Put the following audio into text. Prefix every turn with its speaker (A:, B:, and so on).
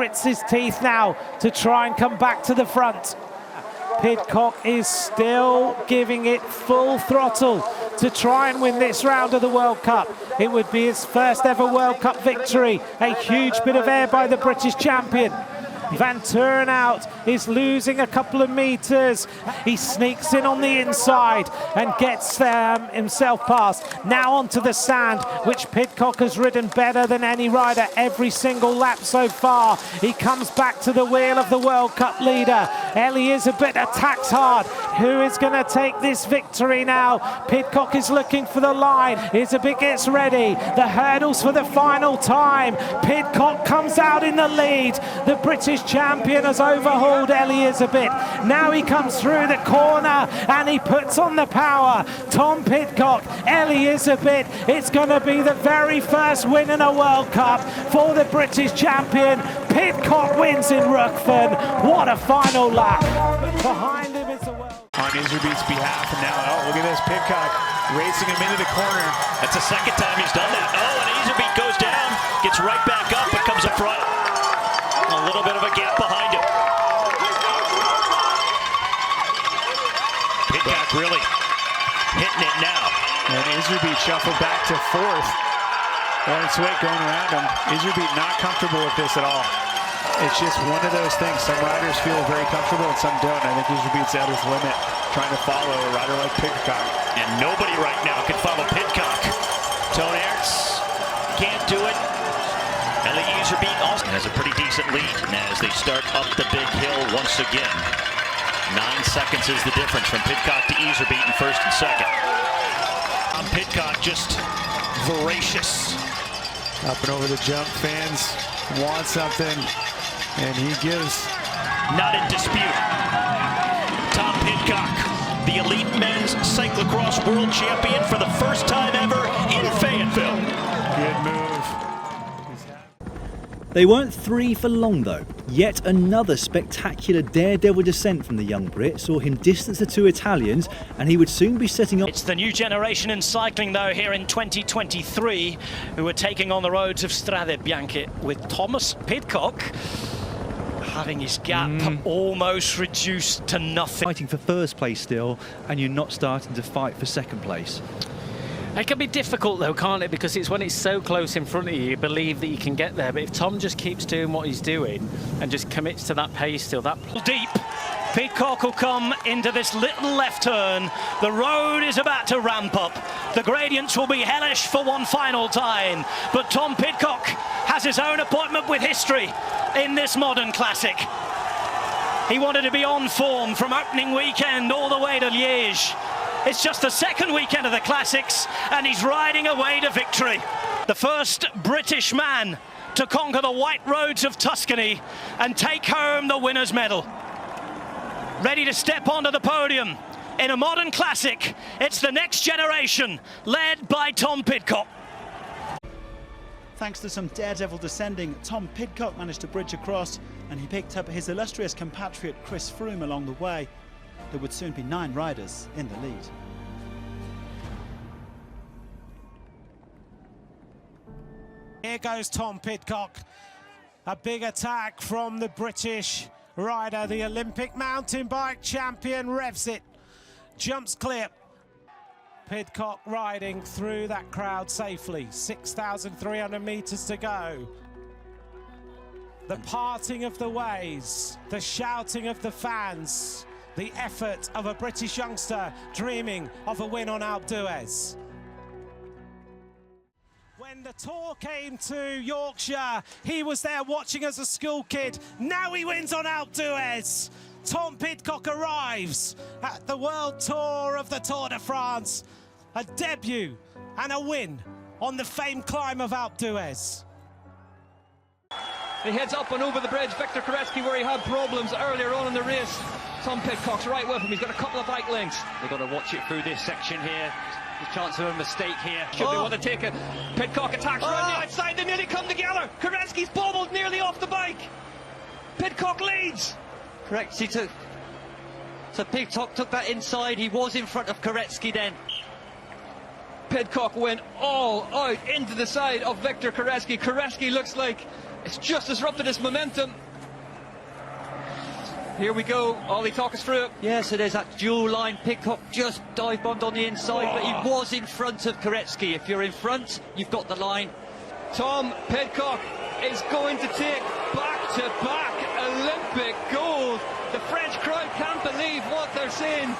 A: grits his teeth now to try and come back to the front. Pidcock is still giving it full throttle to try and win this round of the World Cup. It would be his first ever World Cup victory. A huge bit of air by the British champion. Van Turnhout is losing a couple of meters. He sneaks in on the inside and gets himself past. Now onto the sand, which Pidcock has ridden better than any rider every single lap so far. He comes back to the wheel of the World Cup leader. Elizabeth attacks hard. Who is going to take this victory now? Pidcock is looking for the line. Elizabeth gets ready. The hurdles for the final time. Pidcock comes out in the lead. The British champion has overhauled Elizabeth. Now he comes through the corner and he puts on the power. Tom Pidcock, Elizabeth. It's going to be the very first win in a World Cup for the British champion. Pidcock wins in Rucphen. What a final lap. Behind him is the world.
B: On Iserbyt's behalf, and now, look at this, Pidcock racing him into the corner.
C: That's the second time he's done that. Oh, and Iserbyt goes down, gets right back up, and comes up front. A little bit of a gap behind him. Pidcock really hitting it now.
B: And Iserbyt shuffled back to fourth. Lawrence Witt going around him. Iserbyt not comfortable with this at all. It's just one of those things. Some riders feel very comfortable and some don't. I think Iserbyt's at his limit trying to follow a rider like Pidcock.
C: And nobody right now can follow Pidcock. Tone Aerts can't do it. Ellie Iserbyt also has a pretty decent lead as they start up the big hill once again. 9 seconds is the difference from Pidcock to Iserbyt in first and second. Pidcock just voracious.
B: Up and over the jump, fans want something, and he gives.
C: Not in dispute. Tom Pidcock, the elite men's cyclocross world champion for the first time ever in Fayetteville.
B: Good move.
D: They weren't three for long though. Yet another spectacular daredevil descent from the young Brit saw him distance the two Italians, and he would soon be setting up.
E: It's the new generation in cycling though here in 2023 who are taking on the roads of Strade Bianchi, with Thomas Pidcock having his gap almost reduced to nothing.
D: Fighting for first place still, and you're not starting to fight for second place.
E: It can be difficult though, can't it? Because it's when it's so close in front of you, you believe that you can get there. But if Tom just keeps doing what he's doing and just commits to that pace still, that deep, Pidcock will come into this little left turn. The road is about to ramp up. The gradients will be hellish for one final time. But Tom Pidcock has his own appointment with history in this modern classic. He wanted to be on form from opening weekend all the way to Liège. It's just the second weekend of the Classics, and he's riding away to victory. The first British man to conquer the white roads of Tuscany and take home the winner's medal. Ready to step onto the podium in a modern classic. It's the next generation, led by Tom Pidcock.
F: Thanks to some daredevil descending, Tom Pidcock managed to bridge across, and he picked up his illustrious compatriot Chris Froome along the way. There would soon be 9 riders in the lead.
A: Here goes Tom Pidcock. A big attack from the British rider. The Olympic mountain bike champion revs it. Jumps clear. Pidcock riding through that crowd safely. 6,300 meters to go. The parting of the ways, the shouting of the fans, the effort of a British youngster dreaming of a win on Alpe d'Huez. When the Tour came to Yorkshire, he was there watching as a school kid. Now he wins on Alpe d'Huez. Tom Pidcock arrives at the World Tour of the Tour de France. A debut and a win on the famed climb of Alpe d'Huez.
G: He heads up and over the bridge. Victor Koretsky, where he had problems earlier on in the race. Tom Pidcock's right with him. He's got a couple of bike lengths. They've got to watch it through this section here. There's a chance of a mistake here. Should they want to take it? Pidcock attacks around the outside. They nearly come together. Koretsky's bobbled nearly off the bike. Pidcock leads.
H: Correct. So Pidcock took that inside. He was in front of Koretsky then.
G: Pidcock went all out into the side of Victor Koretsky. Koretsky looks like It's just disrupted his momentum. Here we go. Ollie, talk us through it.
H: Yeah, so there's that dual line. Pidcock just dive bombed on the inside, but he was in front of Koretsky. If you're in front, you've got the line.
G: Tom Pidcock is going to take back-to-back Olympic gold. The French crowd can't believe what they're seeing.